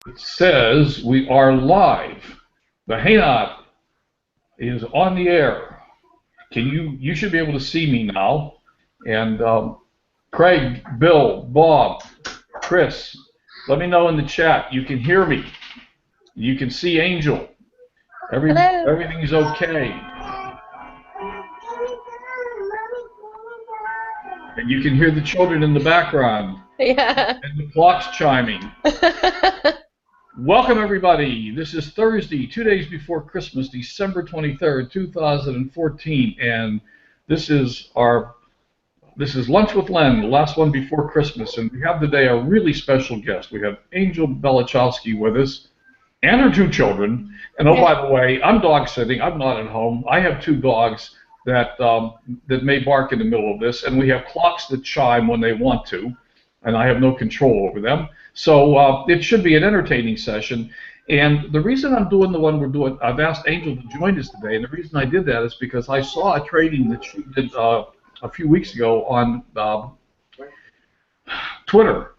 It says we are live. The Haynot is on the air. You should be able to see me now. And Craig, Bill, Bob, Chris, let me know in the chat. You can hear me. You can see Angel. Everything's okay. And you can hear the children in the background. Yeah. And the clock's chiming. Welcome, everybody. This is Thursday, 2 days before Christmas, December 23rd, 2014, and this is Lunch with Len, the last one before Christmas, and we have today a really special guest. We have Angel Balichowski with us, and her two children. And oh, by the way, I'm dog sitting. I'm not at home. I have two dogs that may bark in the middle of this, and we have clocks that chime when they want to, and I have no control over them. So it should be an entertaining session. And the reason I'm doing the one we're doing, I've asked Angel to join us today, and the reason I did that is because I saw a training that she did a few weeks ago on Twitter.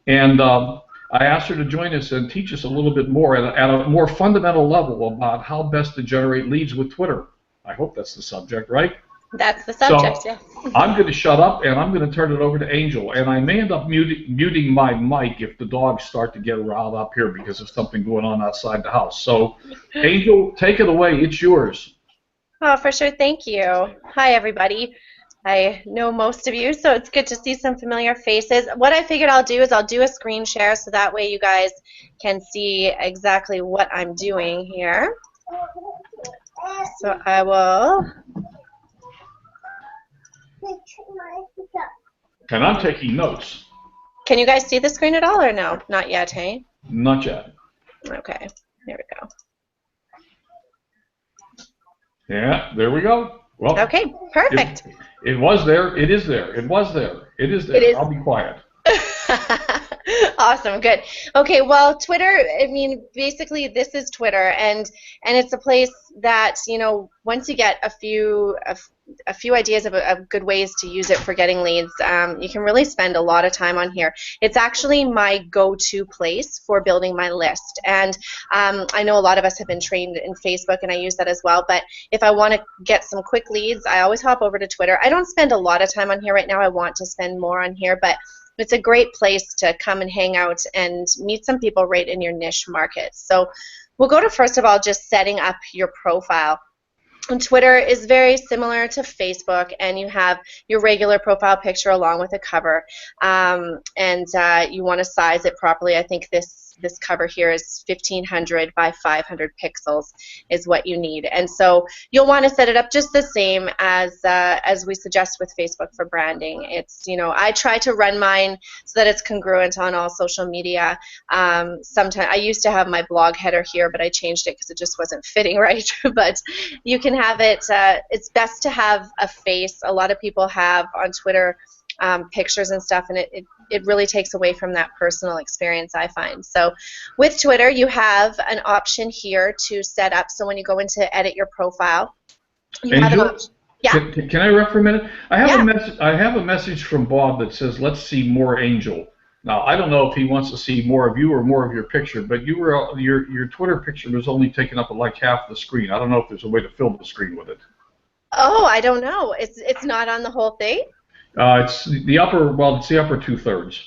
And I asked her to join us and teach us a little bit more at a more fundamental level about how best to generate leads with Twitter. I hope that's the subject, right? That's the subject, so, yes. I'm going to shut up, and I'm going to turn it over to Angel. And I may end up muting my mic if the dogs start to get riled up here because of something going on outside the house. So, Angel, take it away. It's yours. Oh, for sure. Thank you. Hi, everybody. I know most of you, so it's good to see some familiar faces. What I figured I'll do is I'll do a screen share so that way you guys can see exactly what I'm doing here. So I will... And I'm taking notes. Can you guys see the screen at all or no? Not yet, hey? Not yet. Okay, there we go. Yeah, there we go. Well, okay, perfect. It was there. It is there. It was there. It is there. It is. I'll be quiet. Awesome, good. Okay, well, Twitter, I mean, basically this is Twitter, and it's a place that, you know, once you get a few ideas of good ways to use it for getting leads, you can really spend a lot of time on here. It's actually my go-to place for building my list, and I know a lot of us have been trained in Facebook, and I use that as well, but if I want to get some quick leads, I always hop over to Twitter. I don't spend a lot of time on here right now. I want to spend more on here, but it's a great place to come and hang out and meet some people right in your niche market. So we'll go to, first of all, just setting up your profile. And Twitter is very similar to Facebook, and you have your regular profile picture along with a cover, and you want to size it properly. I think this cover here is 1500 by 500 pixels is what you need, and so you'll want to set it up just the same as we suggest with Facebook for branding. It's, you know, I try to run mine so that it's congruent on all social media. Sometimes I used to have my blog header here, but I changed it because it just wasn't fitting right. But you can have it. It's best to have a face. A lot of people have on Twitter pictures and stuff, and it really takes away from that personal experience, I find. So with Twitter, you have an option here to set up. So when you go in to edit your profile, you have an option. Yeah. Can I ref for a minute? I have a message from Bob that says, "Let's see more Angel." Now, I don't know if he wants to see more of you or more of your picture, but your Twitter picture was only taking up like half the screen. I don't know if there's a way to fill the screen with it. Oh, I don't know. It's not on the whole thing? It's the upper 2/3.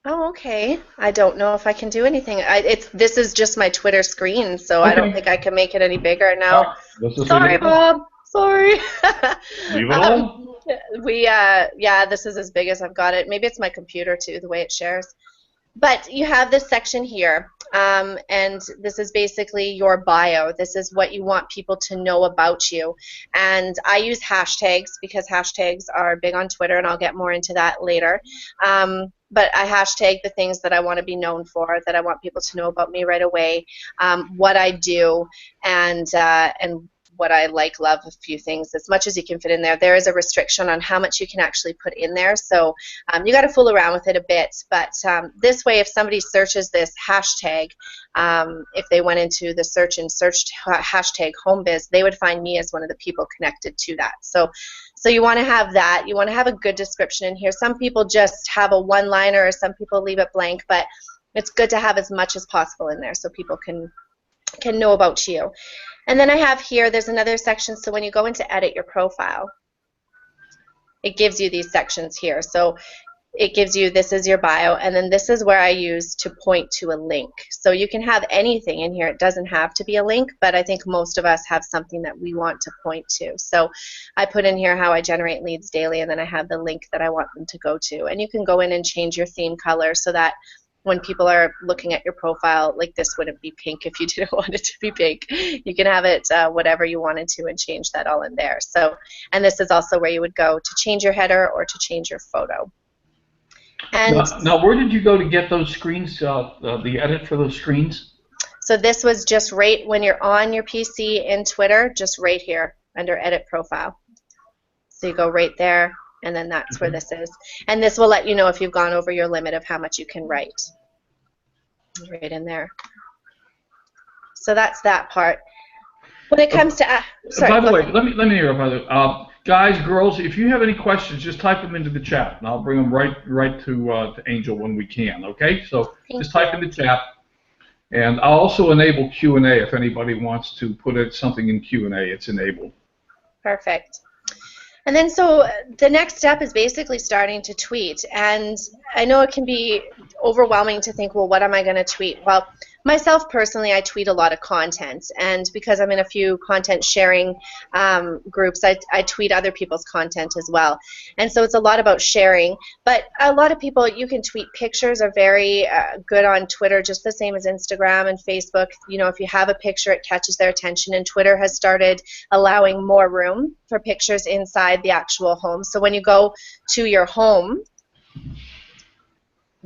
Oh, okay. I don't know if I can do anything. This is just my Twitter screen, so okay. I don't think I can make it any bigger now. Sorry, Bob. Sorry. Leave it on. Yeah, this is as big as I've got it. Maybe it's my computer too, the way it shares. But you have this section here, and this is basically your bio. This is what you want people to know about you. And I use hashtags because hashtags are big on Twitter, and I'll get more into that later. But I hashtag the things that I want to be known for, that I want people to know about me right away, what I do, and what I like, love, a few things, as much as you can fit in there. There is a restriction on how much you can actually put in there, so you got to fool around with it a bit. But this way, if somebody searches this hashtag, if they went into the search and searched hashtag homebiz, they would find me as one of the people connected to that. So you want to have that. You want to have a good description in here. Some people just have a one-liner, or some people leave it blank, but It's good to have as much as possible in there so people can know about you. And then I have here, there's another section, so when you go into edit your profile, it gives you these sections here. So it gives you, this is your bio, and then this is where I use to point to a link. So you can have anything in here. It doesn't have to be a link, but I think most of us have something that we want to point to. So I put in here how I generate leads daily, and then I have the link that I want them to go to. And you can go in and change your theme color so that when people are looking at your profile, like this wouldn't be pink if you didn't want it to be pink. You can have it whatever you wanted to and change that all in there. So, and this is also where you would go to change your header or to change your photo. And now, where did you go to get those screens, the edit for those screens? So this was just right when you're on your PC in Twitter, just right here under Edit Profile. So you go right there, and then that's where this is. And this will let you know if you've gone over your limit of how much you can write. Right in there. So that's that part. When it comes to... sorry, by the way, let me hear about it. Guys, girls, if you have any questions, just type them into the chat, and I'll bring them right to Angel when we can, okay? So just type in the chat, and I'll also enable Q&A if anybody wants to put something in Q&A. It's enabled. Perfect. And then so the next step is basically starting to tweet, and I know it can be overwhelming to think, well, what am I going to tweet? Well, myself personally, I tweet a lot of content, and because I'm in a few content sharing groups, I tweet other people's content as well. And so it's a lot about sharing, but a lot of people, you can tweet pictures, are very good on Twitter, just the same as Instagram and Facebook. You know, if you have a picture, it catches their attention, and Twitter has started allowing more room for pictures inside the actual home. So when you go to your home,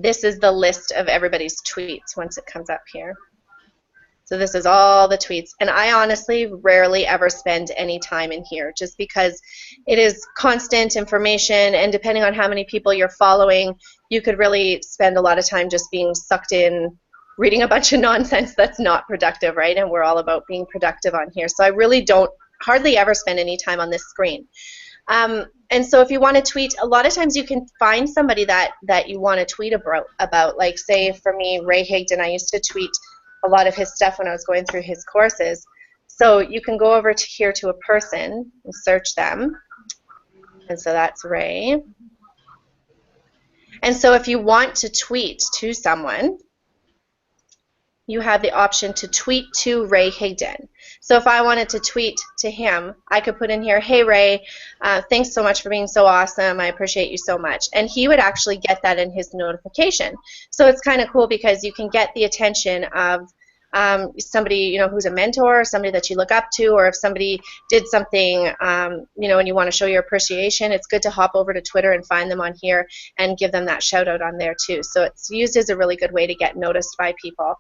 this is the list of everybody's tweets once it comes up here. So this is all the tweets. And I honestly rarely ever spend any time in here just because it is constant information, and depending on how many people you're following, you could really spend a lot of time just being sucked in reading a bunch of nonsense that's not productive, right? And we're all about being productive on here. So I really don't hardly ever spend any time on this screen. And so if you want to tweet, a lot of times you can find somebody that you want to tweet about. Like, say, for me, Ray Higdon, I used to tweet a lot of his stuff when I was going through his courses. So you can go over to here to a person and search them. And so that's Ray. And so if you want to tweet to someone, you have the option to tweet to Ray Higdon. So if I wanted to tweet to him, I could put in here, hey Ray, thanks so much for being so awesome. I appreciate you so much. And he would actually get that in his notification. So it's kind of cool because you can get the attention of somebody, you know, who's a mentor, somebody that you look up to, or if somebody did something, you know, and you want to show your appreciation, it's good to hop over to Twitter and find them on here and give them that shout out on there too. So it's used as a really good way to get noticed by people.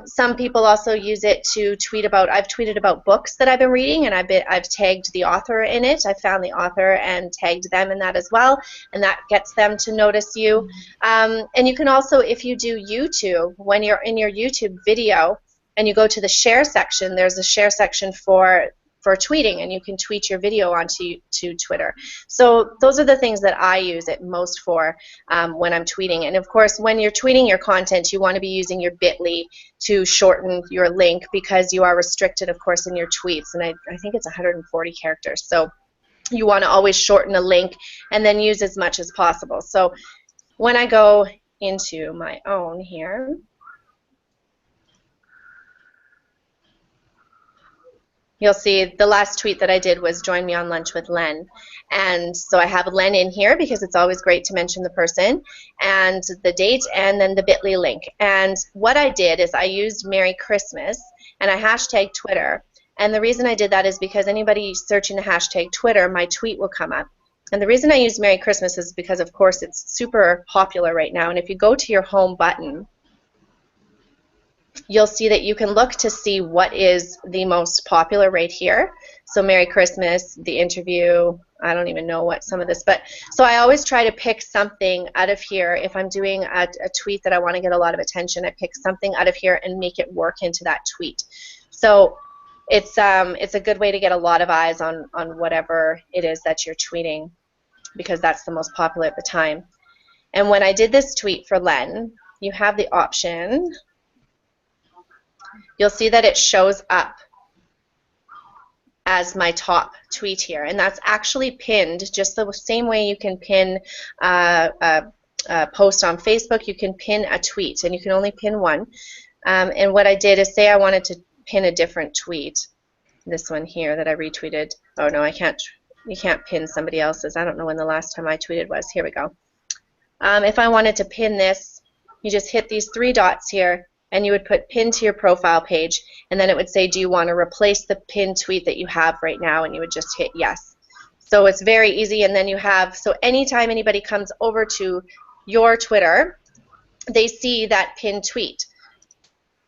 Some people also use it to tweet about. I've tweeted about books that I've been reading, and I've tagged the author in it. I found the author and tagged them in that as well, and that gets them to notice you. And you can also, if you do YouTube, when you're in your YouTube video and you go to the share section, there's a share section for tweeting, and you can tweet your video onto Twitter. So those are the things that I use it most for when I'm tweeting. And of course, when you're tweeting your content, you want to be using your bit.ly to shorten your link, because you are restricted, of course, in your tweets. And I think it's 140 characters. So you want to always shorten a link and then use as much as possible. So when I go into my own here, you'll see the last tweet that I did was join me on lunch with Len. And so I have Len in here because it's always great to mention the person and the date and then the bit.ly link. And what I did is I used Merry Christmas and I hashtagged Twitter. And the reason I did that is because anybody searching the hashtag Twitter, my tweet will come up. And the reason I used Merry Christmas is because, of course, it's super popular right now. And if you go to your home button, you'll see that you can look to see what is the most popular right here. So Merry Christmas, the interview, I don't even know what some of this, but so I always try to pick something out of here. If I'm doing a tweet that I want to get a lot of attention, I pick something out of here and make it work into that tweet. So it's a good way to get a lot of eyes on whatever it is that you're tweeting, because that's the most popular at the time. And when I did this tweet for Len, you have the option. You'll see that it shows up as my top tweet here, and that's actually pinned just the same way you can pin a post on Facebook. You can pin a tweet, and you can only pin one. And what I did is say I wanted to pin a different tweet, this one here that I retweeted. Oh no, I can't. You can't pin somebody else's. I don't know when the last time I tweeted was. Here we go. If I wanted to pin this, you just hit these three dots here, and you would put pin to your profile page, and then it would say, do you want to replace the pinned tweet that you have right now? And you would just hit yes. So it's very easy, and then you have, so anytime anybody comes over to your Twitter, they see that pinned tweet.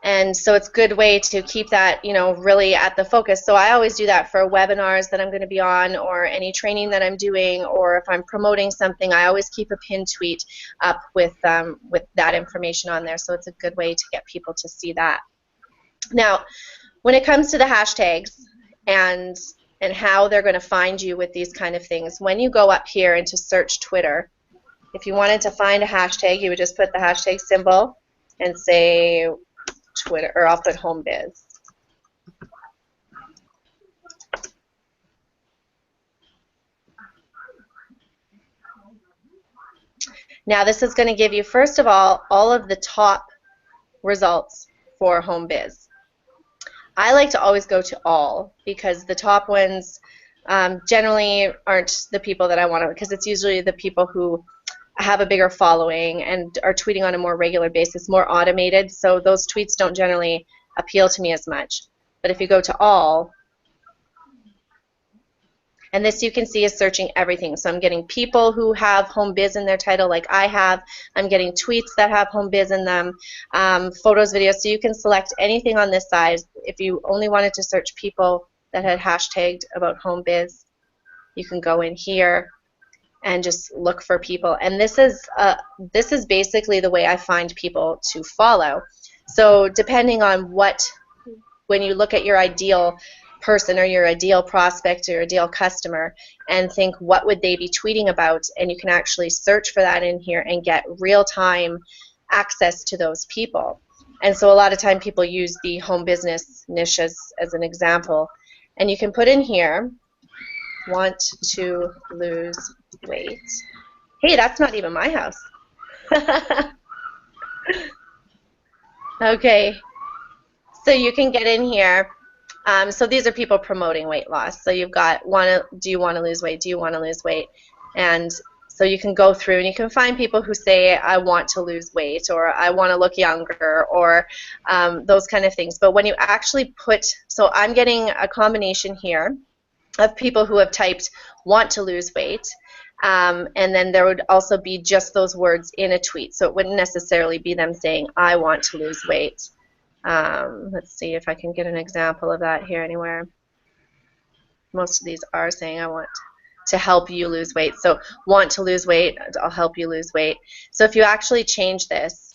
And so it's a good way to keep that, you know, really at the focus. So I always do that for webinars that I'm going to be on, or any training that I'm doing, or if I'm promoting something, I always keep a pinned tweet up with that information on there. So it's a good way to get people to see that. Now, when it comes to the hashtags and how they're going to find you with these kind of things, when you go up here into search Twitter, if you wanted to find a hashtag, you would just put the hashtag symbol and say Twitter, or I'll put home biz. Now this is going to give you, first of all of the top results for home biz. I like to always go to all, because the top ones generally aren't the people that I want to, because it's usually the people who have a bigger following and are tweeting on a more regular basis, more automated, so those tweets don't generally appeal to me as much. But if you go to all, and this you can see is searching everything. So I'm getting people who have home biz in their title like I have. I'm getting tweets that have home biz in them, photos, videos. So you can select anything on this side. If you only wanted to search people that had hashtagged about home biz, you can go in here and just look for people. And this is basically the way I find people to follow. So depending on when you look at your ideal person or your ideal prospect or your ideal customer and think what would they be tweeting about, and you can actually search for that in here and get real-time access to those people. And so a lot of time people use the home business niche as an example, and you can put in here, want to lose weight. Hey, that's not even my house. Okay, so you can get in here. So these are people promoting weight loss. So you've got, do you want to lose weight? Do you want to lose weight? And so you can go through and you can find people who say, I want to lose weight, or I want to look younger, or those kind of things. But when you actually put, so I'm getting a combination here of people who have typed want to lose weight, and then there would also be just those words in a tweet. So it wouldn't necessarily be them saying, I want to lose weight. Let's see if I can get an example of that here anywhere. Most of these are saying, I want to help you lose weight. So want to lose weight, I'll help you lose weight. So if you actually change this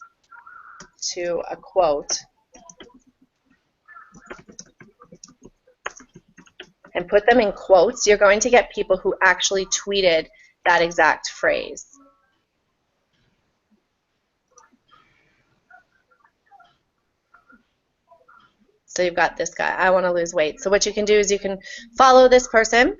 to a quote and put them in quotes, you're going to get people who actually tweeted that exact phrase. So you've got this guy, I want to lose weight. So what you can do is you can follow this person,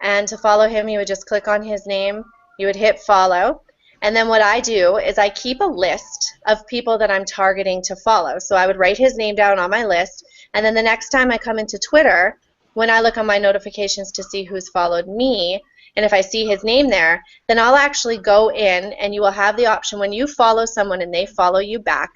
and to follow him you would just click on his name, you would hit follow, and then what I do is I keep a list of people that I'm targeting to follow. So I would write his name down on my list, and then the next time I come into Twitter, when I look on my notifications to see who's followed me, and if I see his name there, then I'll actually go in, and you will have the option when you follow someone and they follow you back,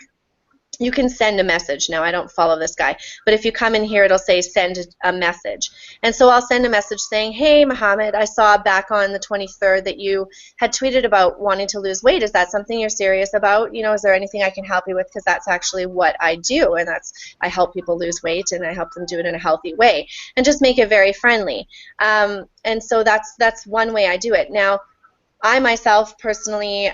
you can send a message. Now I don't follow this guy, but if you come in here it'll say send a message. And so I'll send a message saying, hey Mohammed, I saw back on the 23rd that you had tweeted about wanting to lose weight. Is that something you're serious about? You know, is there anything I can help you with? Because that's actually what I do, and I help people lose weight, and I help them do it in a healthy way, and just make it very friendly. And so that's one way I do it. Now I myself personally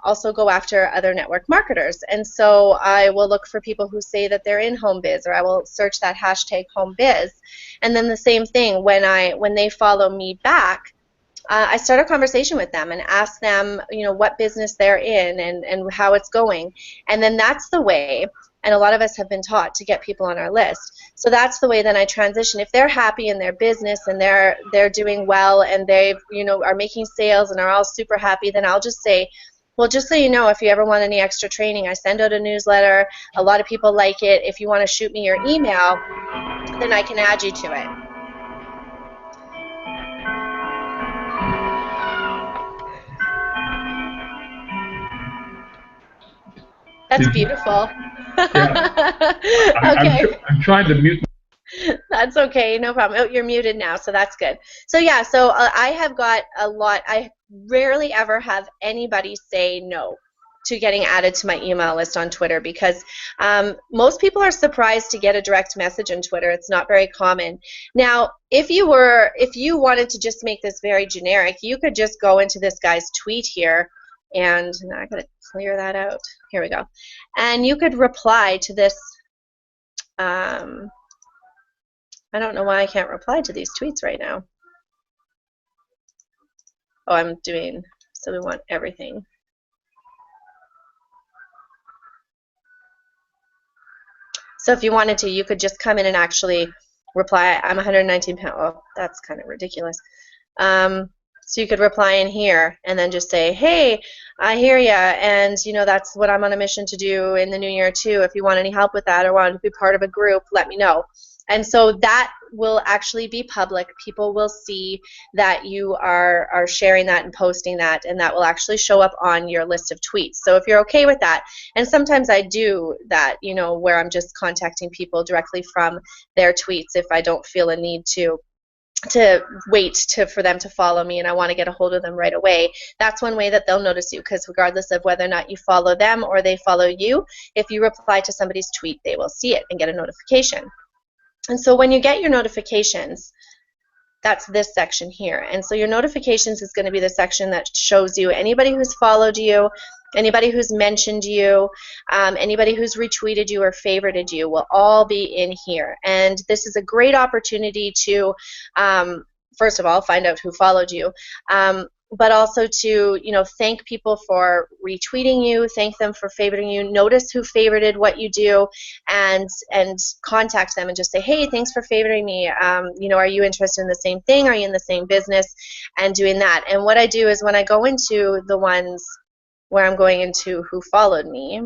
also go after other network marketers, and so I will look for people who say that they're in home biz, or I will search that hashtag home biz, and then the same thing when they follow me back, I start a conversation with them and ask them, you know, what business they're in and how it's going. And then that's the way, and a lot of us have been taught to get people on our list. So that's the way then I transition. If they're happy in their business and they're doing well and they, you know, are making sales and are all super happy, then I'll just say, well, just so you know, if you ever want any extra training, I send out a newsletter. A lot of people like it. If you want to shoot me your email, then I can add you to it. That's beautiful. Yeah. Okay. I'm trying to mute. That's okay, no problem. Oh, you're muted now, so that's good. So yeah, so I have got a lot. I rarely ever have anybody say no to getting added to my email list on Twitter, because most people are surprised to get a direct message on Twitter. It's not very common. Now, if you wanted to just make this very generic, you could just go into this guy's tweet here, and now I gotta clear that out. Here we go. And you could reply to this. I don't know why I can't reply to these tweets right now. Oh, I'm doing, so we want everything. So if you wanted to, you could just come in and actually reply, I'm 119 pounds. Oh, that's kind of ridiculous. So you could reply in here and then just say, hey, I hear ya, and you know, that's what I'm on a mission to do in the new year too. If you want any help with that or want to be part of a group, let me know. And so that will actually be public. People will see that you are sharing that and posting that, and that will actually show up on your list of tweets. So if you're okay with that, and sometimes I do that, you know, where I'm just contacting people directly from their tweets if I don't feel a need to wait for them to follow me and I want to get a hold of them right away. That's one way that they'll notice you, because regardless of whether or not you follow them or they follow you, if you reply to somebody's tweet, they will see it and get a notification. And so when you get your notifications, that's this section here. And so your notifications is going to be the section that shows you anybody who's followed you, anybody who's mentioned you, anybody who's retweeted you or favorited you will all be in here. And this is a great opportunity to, first of all, find out who followed you, but also to, you know, thank people for retweeting you, thank them for favoriting you, notice who favorited what you do, and contact them and just say, hey, thanks for favoriting me. You know, are you interested in the same thing? Are you in the same business? And doing that. And what I do is when I go into the ones where I'm going into who followed me,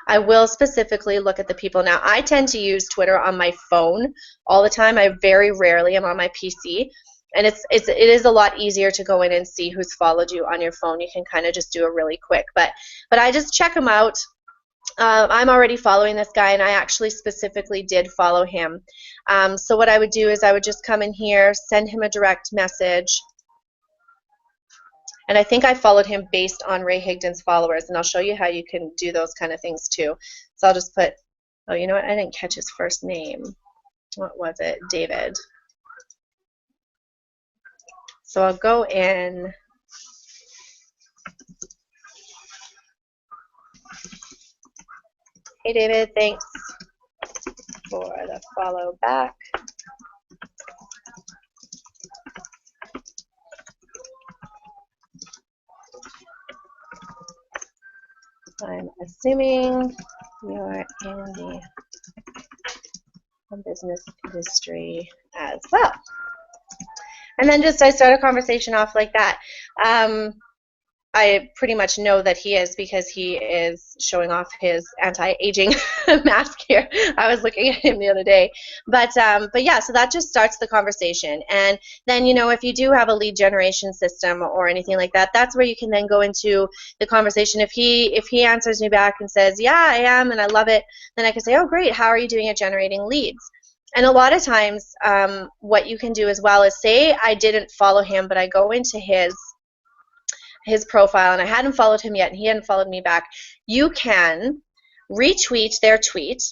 I will specifically look at the people. Now, I tend to use Twitter on my phone all the time. I very rarely am on my PC. And it is a lot easier to go in and see who's followed you on your phone. You can kind of just do it really quick. But I just check them out. I'm already following this guy, and I actually specifically did follow him. So what I would do is I would just come in here, send him a direct message. And I think I followed him based on Ray Higdon's followers, and I'll show you how you can do those kind of things too. So I'll just put, oh, you know what? I didn't catch his first name. What was it? David. So I'll go in. Hey, David, thanks for the follow back. I'm assuming you're in the business industry as well. And then just I start a conversation off like that. I pretty much know that he is, because he is showing off his anti-aging mask here. I was looking at him the other day. But yeah, so that just starts the conversation. And then, you know, if you do have a lead generation system or anything like that, that's where you can then go into the conversation. If he answers me back and says, yeah, I am, and I love it, then I can say, oh, great, how are you doing at generating leads? And a lot of times what you can do as well is, say I didn't follow him, but I go into his profile and I hadn't followed him yet and he hadn't followed me back. You can retweet their tweet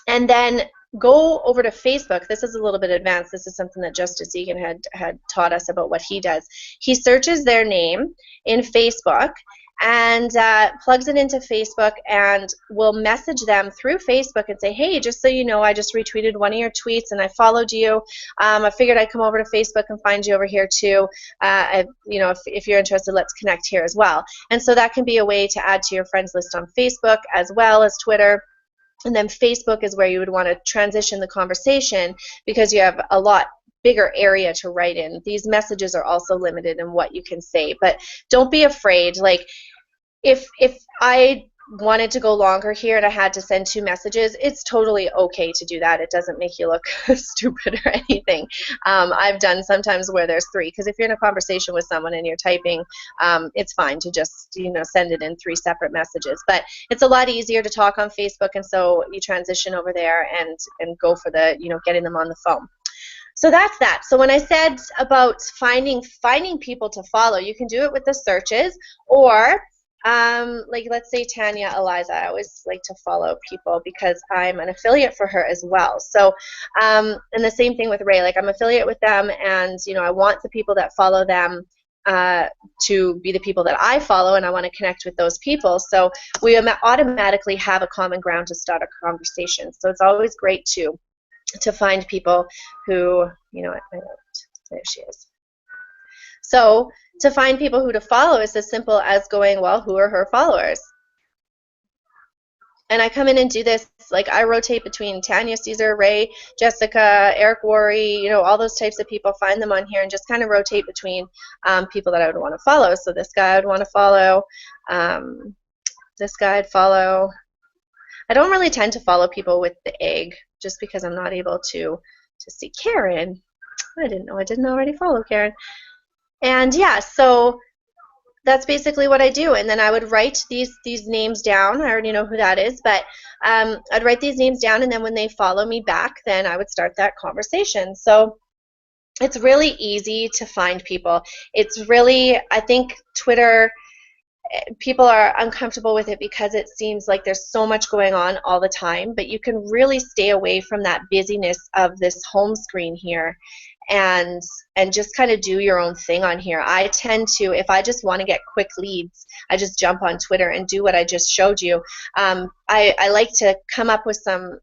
and then go over to Facebook. This is a little bit advanced. This is something that Justice Egan had taught us about what he does. He searches their name in Facebook and plugs it into Facebook, and will message them through Facebook and say, hey, just so you know, I just retweeted one of your tweets and I followed you. I figured I'd come over to Facebook and find you over here too. If you're interested, let's connect here as well. And so that can be a way to add to your friends list on Facebook as well as Twitter. And then Facebook is where you would want to transition the conversation, because you have a lot bigger area to write in. These messages are also limited in what you can say, but don't be afraid. Like, if I wanted to go longer here and I had to send 2 messages, it's totally okay to do that. It doesn't make you look stupid or anything. I've done sometimes where there's 3, because if you're in a conversation with someone and you're typing, it's fine to just send it in 3 separate messages. But it's a lot easier to talk on Facebook, and so you transition over there and go for the getting them on the phone. So that's that. So when I said about finding people to follow, you can do it with the searches, or like let's say Tanya Eliza. I always like to follow people because I'm an affiliate for her as well. So and the same thing with Ray. Like, I'm affiliate with them, and I want the people that follow them to be the people that I follow, and I want to connect with those people. So we automatically have a common ground to start a conversation. So it's always great to find people who, there she is. So to find people who to follow is as simple as going, well, who are her followers? And I come in and do this, like, I rotate between Tanya, Caesar, Ray, Jessica, Eric Worre, all those types of people, find them on here and just kind of rotate between people that I would want to follow. So this guy I would want to follow, this guy I'd follow. I don't really tend to follow people with the egg, just because I'm not able to see Karen. I didn't know I didn't already follow Karen. And yeah, so that's basically what I do. And then I would write these names down. I already know who that is, but I'd write these names down, and then when they follow me back, then I would start that conversation. So it's really easy to find people. It's really, I think Twitter, people are uncomfortable with it because it seems like there's so much going on all the time, but you can really stay away from that busyness of this home screen here and just kind of do your own thing on here. I tend to, if I just want to get quick leads, I just jump on Twitter and do what I just showed you. I like to come up with some,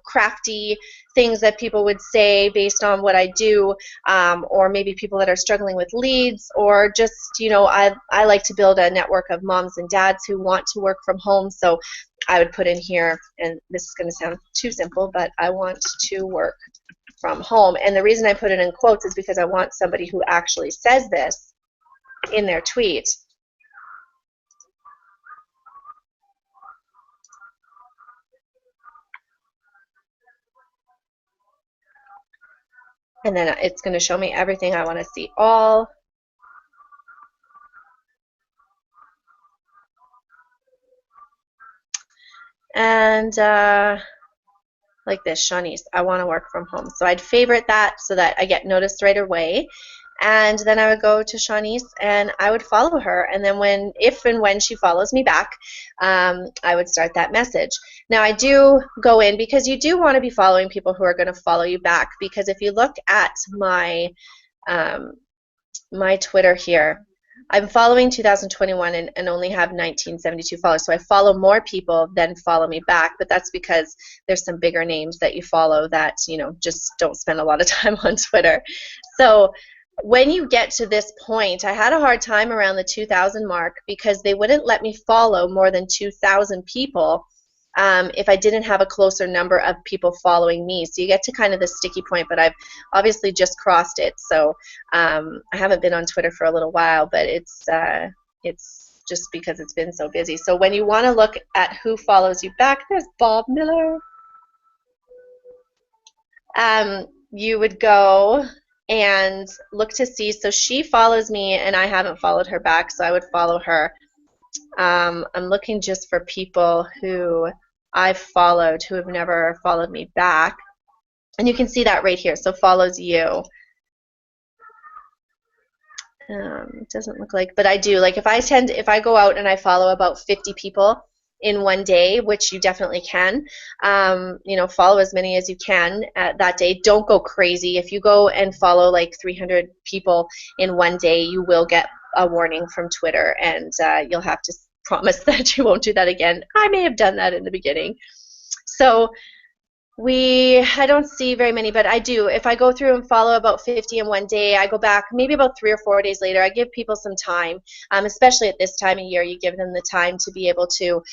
crafty things that people would say based on what I do, or maybe people that are struggling with leads, or just, I like to build a network of moms and dads who want to work from home. So I would put in here, and this is going to sound too simple, but I want to work from home. And the reason I put it in quotes is because I want somebody who actually says this in their tweet. And then it's going to show me everything I want to see all. And like this, Shawnice, I want to work from home. So I'd favorite that so that I get noticed right away. And then I would go to Shawnice and I would follow her. And then if and when she follows me back, I would start that message. Now I do go in, because you do want to be following people who are going to follow you back. Because if you look at my my Twitter here, I'm following 2021 and only have 1972 followers. So I follow more people than follow me back, but that's because there's some bigger names that you follow that, just don't spend a lot of time on Twitter. So when you get to this point, I had a hard time around the 2,000 mark, because they wouldn't let me follow more than 2,000 people if I didn't have a closer number of people following me. So you get to kind of the sticky point, but I've obviously just crossed it. So I haven't been on Twitter for a little while, but it's just because it's been so busy. So when you want to look at who follows you back, there's Bob Miller. You would go and look to see. So she follows me, and I haven't followed her back, so I would follow her. I'm looking just for people who I've followed who have never followed me back. And you can see that right here. So follows you. It doesn't look like, but I do. Like if I go out and I follow about 50 people in one day, which you definitely can, follow as many as you can that day. Don't go crazy. If you go and follow like 300 people in one day, you will get a warning from Twitter, and you'll have to promise that you won't do that again. I may have done that in the beginning. So I don't see very many, but I do. If I go through and follow about 50 in one day, I go back maybe about 3 or 4 days later. I give people some time, especially at this time of year. You give them the time to be able to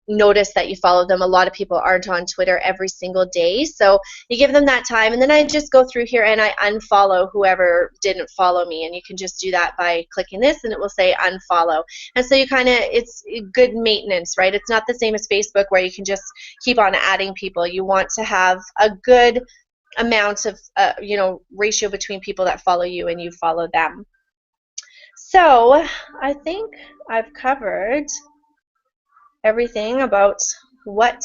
notice that you follow them. A lot of people aren't on Twitter every single day, so you give them that time, and then I just go through here and I unfollow whoever didn't follow me, and you can just do that by clicking this and it will say unfollow. And so you kind of, it's good maintenance, right? It's not the same as Facebook where you can just keep on adding people. You want to have a good amount of ratio between people that follow you and you follow them. So I think I've covered everything about what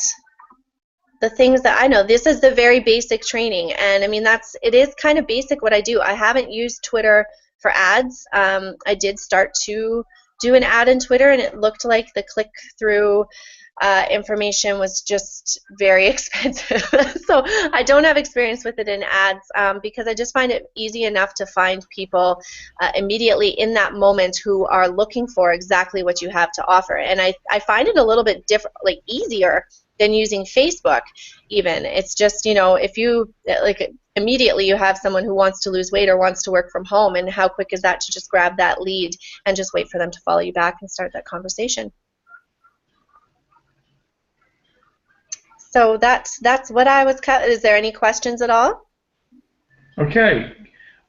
the things that I know. This is the very basic training, and I mean it is kind of basic what I do. I haven't used Twitter for ads. I did start to do an ad in Twitter, and it looked like the click-through information was just very expensive. So I don't have experience with it in ads because I just find it easy enough to find people immediately in that moment who are looking for exactly what you have to offer. And I find it a little bit different, like easier than using Facebook even. It's just, if you, like, immediately you have someone who wants to lose weight or wants to work from home, and how quick is that to just grab that lead and just wait for them to follow you back and start that conversation. So that's what I was. Is there any questions at all? Okay.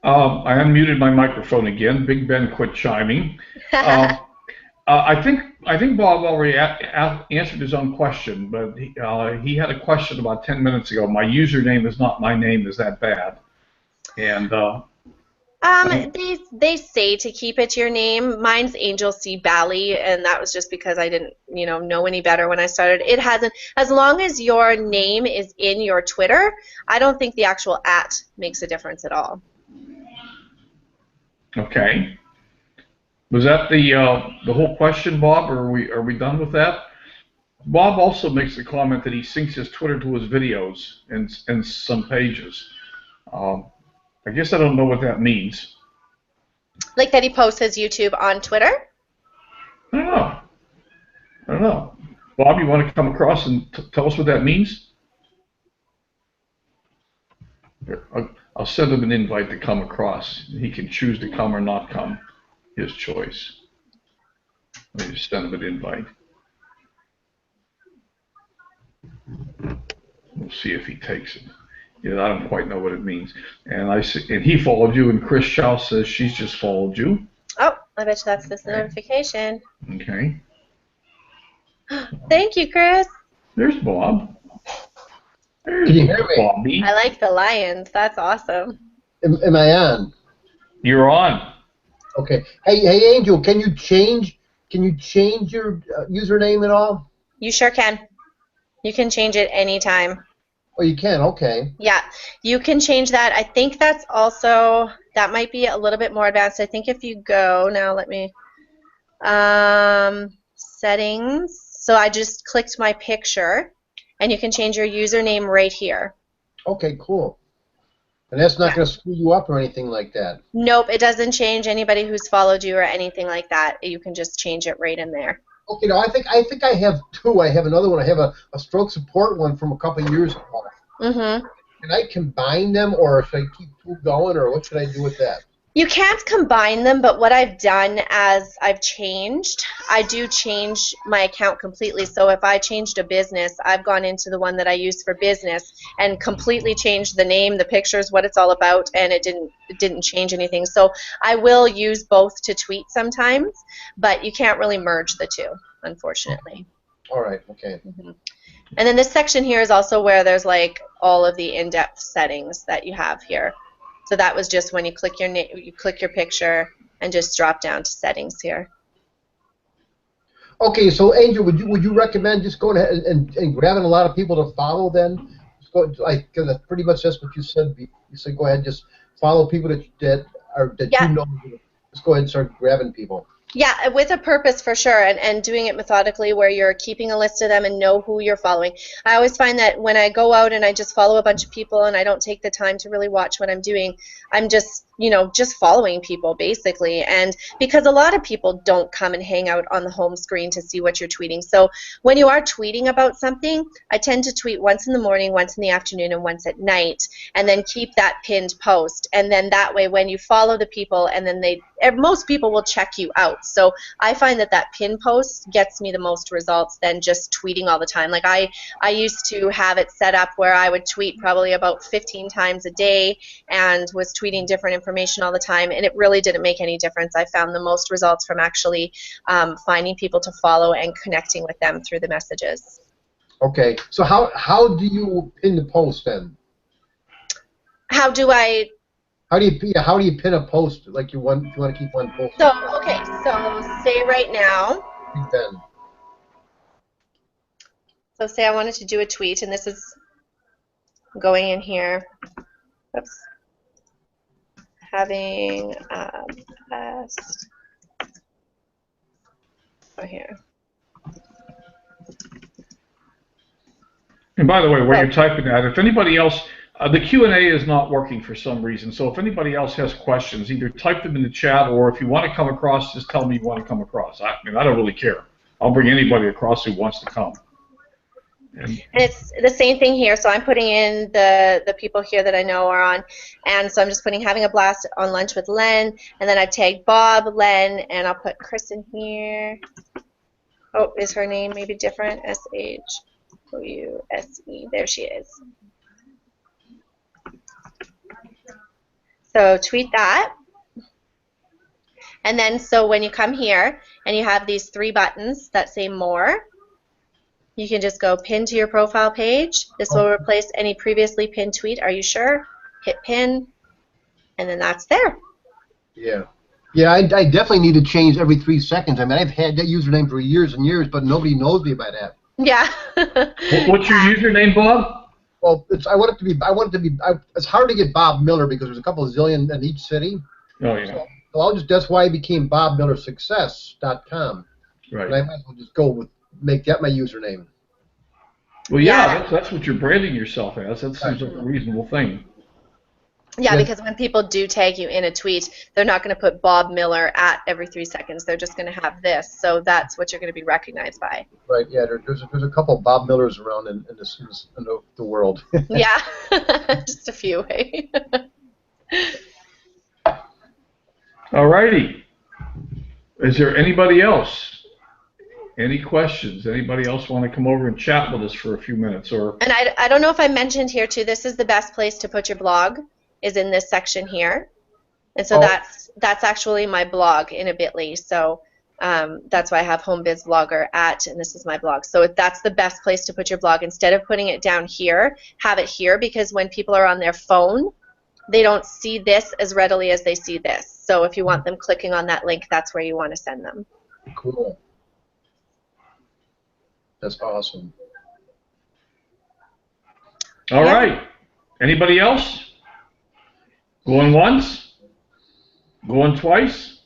I unmuted my microphone again. Big Ben quit chiming. I think Bob already answered his own question, but he had a question about 10 minutes ago. My username is not my name. Is that bad? And they say to keep it your name. Mine's Angel C. Bali, and that was just because I didn't, know any better when I started. It hasn't. As long as your name is in your Twitter, I don't think the actual @ makes a difference at all. Okay. Was that the whole question, Bob, or are we done with that? Bob also makes the comment that he syncs his Twitter to his videos and some pages. I guess I don't know what that means. Like that he posts his YouTube on Twitter? I don't know. Bob, you want to come across and tell us what that means? Here, I'll send him an invite to come across. He can choose to come or not come. His choice. Let me just send him an invite. We'll see if he takes it. Yeah, I don't quite know what it means. And he followed you, and Chris Chow says she's just followed you. Oh, I bet you that's this notification. Okay. Thank you, Chris. There's Bob. There's Can you hear me? Bobby. I like the lions. That's awesome. Am I on? You're on. Okay. Hey, Angel, can you change your username at all? You sure can. You can change it anytime. Oh, you can. Okay. Yeah, you can change that. I think that might be a little bit more advanced. I think if you go, now let me, settings. So I just clicked my picture, and you can change your username right here. Okay, cool. And that's not going to screw you up or anything like that? Nope, it doesn't change anybody who's followed you or anything like that. You can just change it right in there. Okay, no, I think I have two. I have another one. I have a stroke support one from a couple of years ago. Mm-hmm. Can I combine them, or should I keep two going, or what should I do with that? You can't combine them, but what I've done as I've changed, I do change my account completely. So if I changed a business, I've gone into the one that I use for business and completely changed the name, the pictures, what it's all about, and it didn't change anything. So I will use both to tweet sometimes, but you can't really merge the two, unfortunately. All right, okay. Mm-hmm. And then this section here is also where there's like all of the in-depth settings that you have here. So that was just when you click your name, you click your picture, and just drop down to settings here. Okay, so Angel, would you recommend just going ahead and grabbing a lot of people to follow then? Because pretty much that's what you said. You said go ahead and just follow people that you know. Just go ahead and start grabbing people. Yeah, with a purpose for sure, and doing it methodically where you're keeping a list of them and know who you're following. I always find that when I go out and I just follow a bunch of people and I don't take the time to really watch what I'm doing, I'm just, just following people basically. And because a lot of people don't come and hang out on the home screen to see what you're tweeting. So when you are tweeting about something, I tend to tweet once in the morning, once in the afternoon, and once at night, and then keep that pinned post. And then that way when you follow the people, and then most people will check you out. So I find that pin post gets me the most results than just tweeting all the time. Like I used to have it set up where I would tweet probably about 15 times a day and was tweeting different information all the time, and it really didn't make any difference. I found the most results from actually finding people to follow and connecting with them through the messages. Okay, so how do you pin the post then? How do you pin a post, like if you want to keep one post? So say right now. Pin. So say I wanted to do a tweet, and this is going in here. Oops. Having best. Oh, here. And by the way, while you're typing that, if anybody else, the Q&A is not working for some reason, so if anybody else has questions, either type them in the chat, or if you want to come across, just tell me you want to come across. I don't really care. I'll bring anybody across who wants to come. And it's the same thing here. So I'm putting in the people here that I know are on, and so I'm just putting having a blast on lunch with Len, and then I tag Bob, Len, and I'll put Chris in here. Oh, is her name maybe different? S-H-O-U-S-E. There she is. So tweet that. And then so when you come here and you have these 3 buttons that say more, you can just go pin to your profile page. This will replace any previously pinned tweet. Are you sure? Hit pin, and then that's there. Yeah. Yeah, I definitely need to change every 3 seconds. I mean, I've had that username for years and years, but nobody knows me by that. Yeah. What's your username, Bob? Well, it's hard to get Bob Miller because there's a couple of zillion in each city. Oh, yeah. So that's why I became BobMillerSuccess.com. Right. And I might as well just make that my username. Well, yeah, that's what you're branding yourself as. That seems like a reasonable thing. Yeah, because when people do tag you in a tweet, they're not going to put Bob Miller at every 3 seconds. They're just going to have this. So that's what you're going to be recognized by. Right. Yeah. There's a couple of Bob Millers around in the world. Yeah. Just a few. Hey. All righty. Is there anybody else? Any questions? Anybody else want to come over and chat with us for a few minutes? And I don't know if I mentioned here too, this is the best place to put your blog, is in this section here. And so that's actually my blog in a bit.ly. So that's why I have HomeBizBlogger and this is my blog. So that's the best place to put your blog. Instead of putting it down here, have it here, because when people are on their phone, they don't see this as readily as they see this. So if you want them clicking on that link, that's where you want to send them. Cool. That's awesome. All right. Anybody else? Going once? Going twice?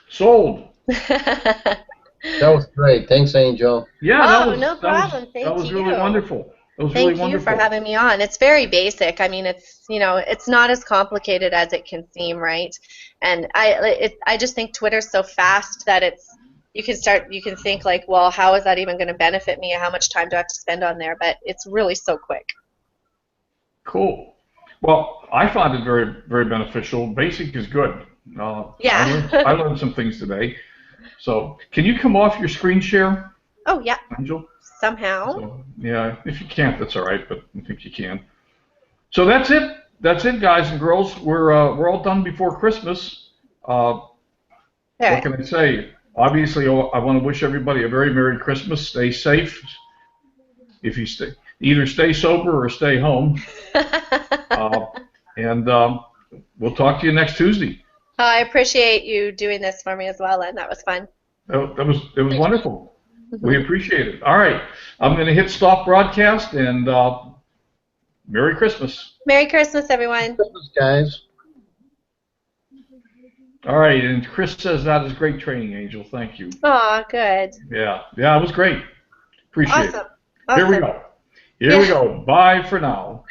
Sold. That was great. Thanks, Angel. Yeah, no problem. Thank you. That was really wonderful. That was Thank really wonderful. you for having me on. It's very basic. I mean, it's not as complicated as it can seem, right? And I just think Twitter's so fast that you can think like, well, how is that even going to benefit me? How much time do I have to spend on there? But it's really so quick. Cool. Well, I found it very, very beneficial. Basic is good. Yeah. I learned some things today. So, can you come off your screen share? Oh, yeah. Angel? Somehow. So, yeah, if you can't, that's all right, but I think you can. So that's it. That's it, guys and girls. We're all done before Christmas. What can I say? Obviously, I want to wish everybody a very Merry Christmas. Stay safe. If you either stay sober or stay home. And we'll talk to you next Tuesday. I appreciate you doing this for me as well, Len. That was fun. It was wonderful. We appreciate it. All right, I'm going to hit stop broadcast, and Merry Christmas. Merry Christmas, everyone. Merry Christmas, guys. All right, and Chris says that is great training, Angel. Thank you. Aw, good. Yeah, it was great. Appreciate it. Awesome. Here we go. Here we go. Bye for now.